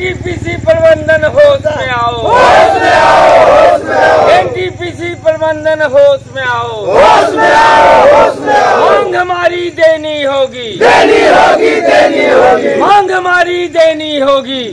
NTPC प्रबंधन होश में आओ, एनटीपीसी प्रबंधन होश में आओ, मांग हमारी देनी होगी, मांग हमारी देनी होगी।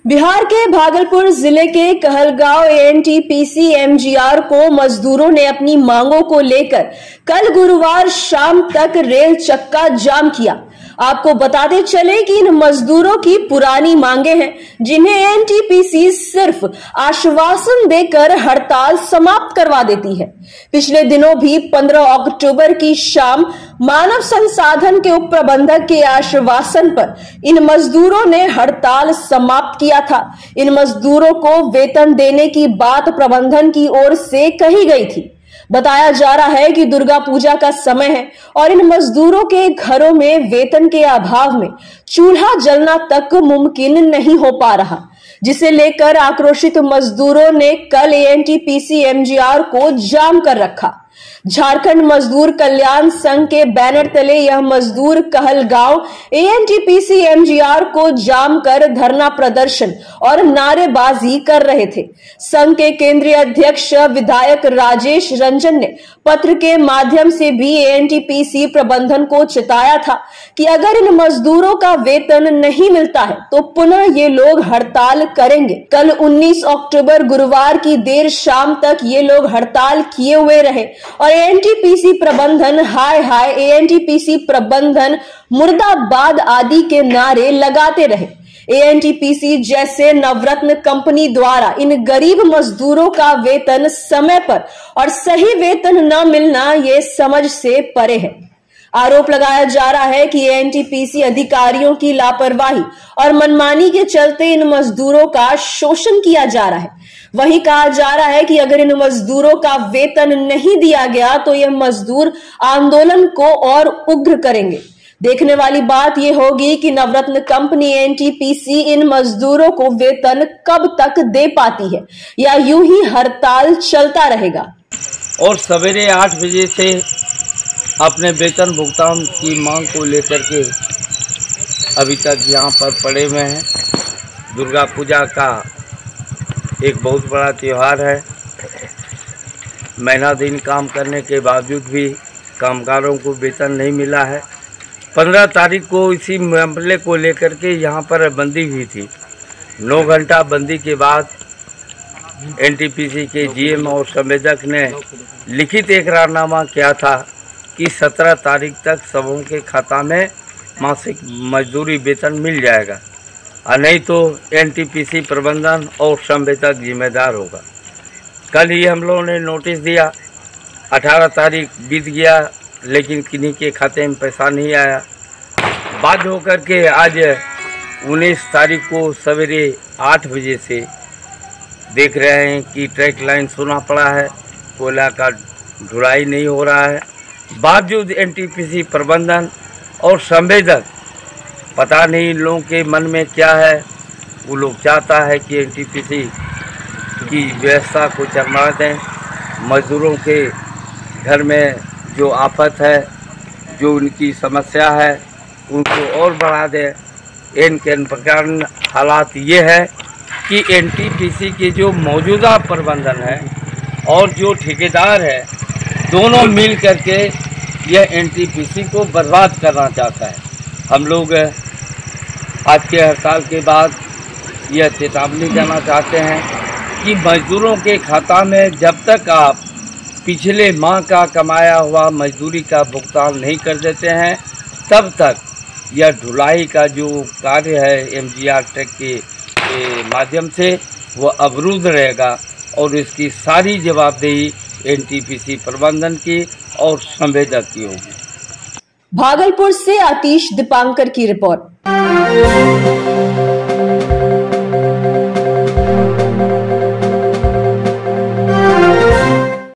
बिहार के भागलपुर जिले के कहलगांव एएनटीपीसी एमजीआर को मजदूरों ने अपनी मांगों को लेकर कल गुरुवार शाम तक रेल चक्का जाम किया। आपको बताते चले कि इन मजदूरों की पुरानी मांगे हैं, जिन्हें एएनटीपीसी सिर्फ आश्वासन देकर हड़ताल समाप्त करवा देती है। पिछले दिनों भी 15 अक्टूबर की शाम मानव संसाधन के उप प्रबंधक के आश्वासन पर इन मजदूरों ने हड़ताल समाप्त किया था। इन मजदूरों को वेतन देने की बात प्रबंधन की ओर से कही गई थी। बताया जा रहा है कि दुर्गा पूजा का समय है और इन मजदूरों के घरों में वेतन के अभाव में चूल्हा जलना तक मुमकिन नहीं हो पा रहा, जिसे लेकर आक्रोशित मजदूरों ने कल एएनटीपीसी एमजीआर को जाम कर रखा। झारखंड मजदूर कल्याण संघ के बैनर तले यह मजदूर कहलगांव एएनटीपीसी एमजीआर को जाम कर धरना प्रदर्शन और नारेबाजी कर रहे थे। संघ के केंद्रीय अध्यक्ष विधायक राजेश रंजन ने पत्र के माध्यम से भी एएनटीपीसी प्रबंधन को चेताया था कि अगर इन मजदूरों का वेतन नहीं मिलता है तो पुनः ये लोग हड़ताल करेंगे। कल 19 अक्टूबर गुरुवार की देर शाम तक ये लोग हड़ताल किए हुए रहे और एएनटीपीसी प्रबंधन हाय हाय, एएनटीपीसी प्रबंधन मुर्दाबाद आदि के नारे लगाते रहे। एएनटीपीसी जैसे नवरत्न कंपनी द्वारा इन गरीब मजदूरों का वेतन समय पर और सही वेतन न मिलना ये समझ से परे है। आरोप लगाया जा रहा है कि एएनटीपीसी अधिकारियों की लापरवाही और मनमानी के चलते इन मजदूरों का शोषण किया जा रहा है। वहीं कहा जा रहा है कि अगर इन मजदूरों का वेतन नहीं दिया गया तो ये मजदूर आंदोलन को और उग्र करेंगे। देखने वाली बात यह होगी कि नवरत्न कंपनी एएनटीपीसी इन मजदूरों को वेतन कब तक दे पाती है या यूं ही हड़ताल चलता रहेगा। और सवेरे 8 बजे से अपने वेतन भुगतान की मांग को लेकर के अभी तक यहाँ पर पड़े हुए हैं। दुर्गा पूजा का एक बहुत बड़ा त्यौहार है। महीना दिन काम करने के बावजूद भी कामगारों को वेतन नहीं मिला है। 15 तारीख को इसी मामले को लेकर के यहाँ पर बंदी हुई थी। 9 घंटा बंदी के बाद एनटीपीसी के जीएम और संवेदक ने लिखित एकरारनामा किया था कि 17 तारीख तक सबों के खाता में मासिक मजदूरी वेतन मिल जाएगा, और नहीं तो एनटीपीसी प्रबंधन और संवेदक जिम्मेदार होगा। कल ही हम लोगों ने नोटिस दिया। 18 तारीख बीत गया लेकिन किन्हीं के खाते में पैसा नहीं आया। बाध्य होकर के आज 19 तारीख को सवेरे 8 बजे से देख रहे हैं कि ट्रैक लाइन सुना पड़ा है, कोयला का ढुलाई नहीं हो रहा है। बावजूद एनटीपीसी प्रबंधन और संवेदक, पता नहीं लोगों के मन में क्या है। वो लोग चाहता है कि एनटीपीसी की व्यवस्था को चरमरा दें, मजदूरों के घर में जो आफत है, जो उनकी समस्या है, उनको और बढ़ा दें। इनके प्रकार हालात ये है कि एनटीपीसी के जो मौजूदा प्रबंधन है और जो ठेकेदार है, दोनों मिल करके यह एनटीपीसी को बर्बाद करना चाहता है। हम लोग आज के हड़ताल के बाद यह चेतावनी देना चाहते हैं कि मजदूरों के खाता में जब तक आप पिछले माह का कमाया हुआ मजदूरी का भुगतान नहीं कर देते हैं, तब तक यह ढुलाई का जो कार्य है एमजीआर ट्रैक के माध्यम से वो अवरुद्ध रहेगा और इसकी सारी जवाबदेही एनटीपीसी प्रबंधन की और संवेदक की होगी। भागलपुर से आतिश दीपांकर की रिपोर्ट।